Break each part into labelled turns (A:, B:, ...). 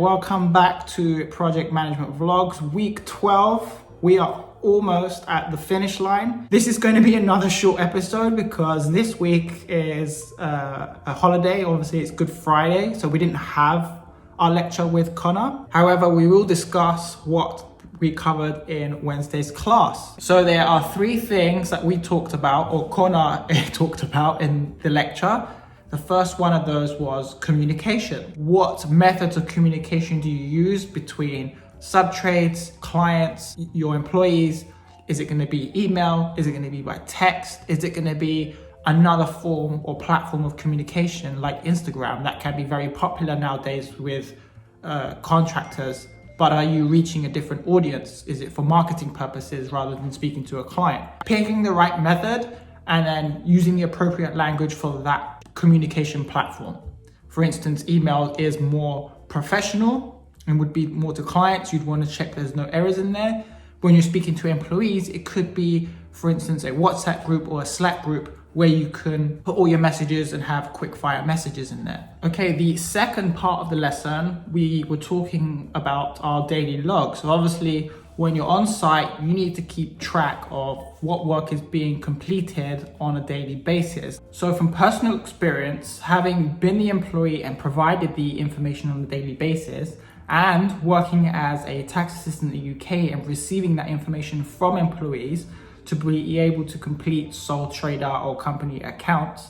A: welcome back to Project Management Vlogs, week 12. We are almost at the finish line. This is going to be another short episode because this week is a holiday. Obviously, it's Good Friday, so we didn't have our lecture with Connor. However, we will discuss what we covered in Wednesday's class. So there are three things that we talked about, or Connor talked about in the lecture. The first one of those was communication. What methods of communication do you use between subtrades, clients, your employees? Is it going to be email? Is it going to be by text? Is it going to be another form or platform of communication like Instagram that can be very popular nowadays with contractors? But are you reaching a different audience? Is it for marketing purposes rather than speaking to a client? Picking the right method and then using the appropriate language for that communication platform. For instance, email is more professional and would be more to clients. You'd want to check there's no errors in there. When you're speaking to employees, it could be, for instance, a WhatsApp group or a Slack group where you can put all your messages and have quick fire messages in there. Okay, the second part of the lesson, we were talking about our daily log. So obviously, when you're on site, you need to keep track of what work is being completed on a daily basis. So from personal experience, having been the employee and provided the information on a daily basis, and working as a tax assistant in the UK and receiving that information from employees to be able to complete sole trader or company accounts,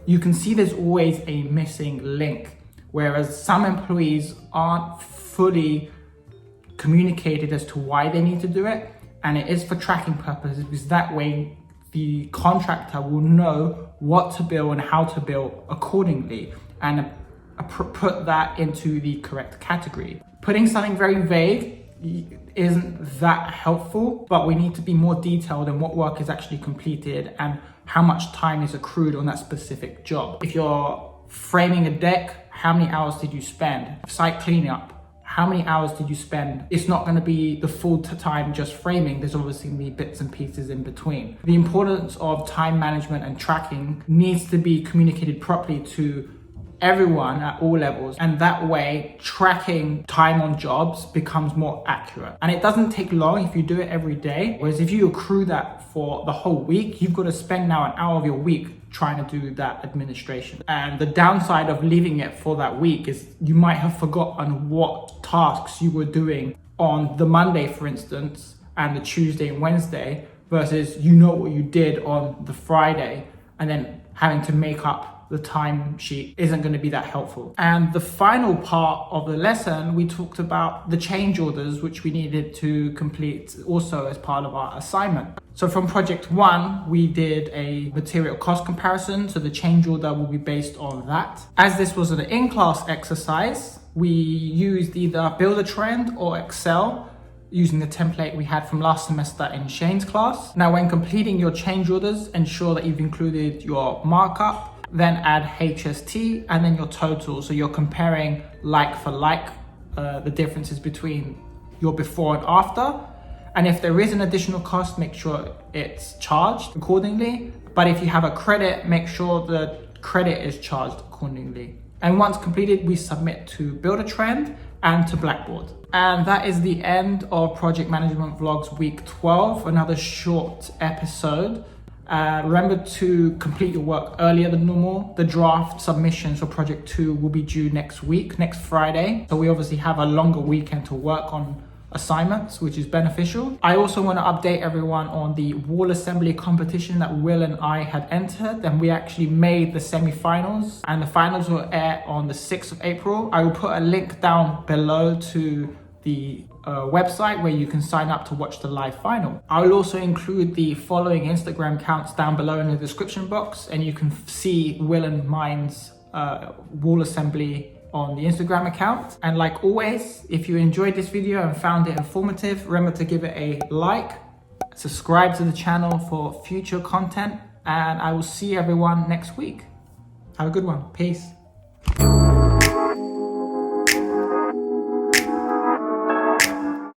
A: you can see there's always a missing link. Whereas some employees aren't fully communicated as to why they need to do it, and it is for tracking purposes because that way the contractor will know what to bill and how to bill accordingly and put that into the correct category. Putting something very vague isn't that helpful, but we need to be more detailed in what work is actually completed and how much time is accrued on that specific job. If you're framing a deck, how many hours did you spend? Site cleanup, how many hours did you spend? It's not going to be the full time just framing. There's obviously going to be bits and pieces in between. The importance of time management and tracking needs to be communicated properly to everyone at all levels, and that way tracking time on jobs becomes more accurate. And it doesn't take long if you do it every day, whereas if you accrue that for the whole week, you've got to spend now an hour of your week trying to do that administration. And the downside of leaving it for that week is you might have forgotten what tasks you were doing on the Monday, for instance, and the Tuesday and Wednesday, versus you know what you did on the Friday, and then having to make up the timesheet isn't going to be that helpful. And the final part of the lesson, we talked about the change orders, which we needed to complete also as part of our assignment. So from project 1, we did a material cost comparison. So the change order will be based on that. As this was an in-class exercise, we used either Buildertrend or Excel using the template we had from last semester in Shane's class. Now, when completing your change orders, ensure that you've included your markup, then add HST and then your total. So you're comparing like for like, the differences between your before and after. And if there is an additional cost, make sure it's charged accordingly. But if you have a credit, make sure the credit is charged accordingly. And once completed, we submit to Buildertrend and to Blackboard. And that is the end of Project Management Vlogs week 12, another short episode. Remember to complete your work earlier than normal. The draft submissions for project 2 will be due next week, next Friday. So we obviously have a longer weekend to work on assignments, which is beneficial. I also want to update everyone on the wall assembly competition that Will and I had entered, and we actually made the semi-finals, and the finals will air on the 6th of April. I will put a link down below to the website where you can sign up to watch the live final. I will also include the following Instagram accounts down below in the description box, and you can see Will and mine's wall assembly on the Instagram account. And like always, if you enjoyed this video and found it informative, remember to give it a like, subscribe to the channel for future content, and I will see everyone next week. Have a good one. Peace.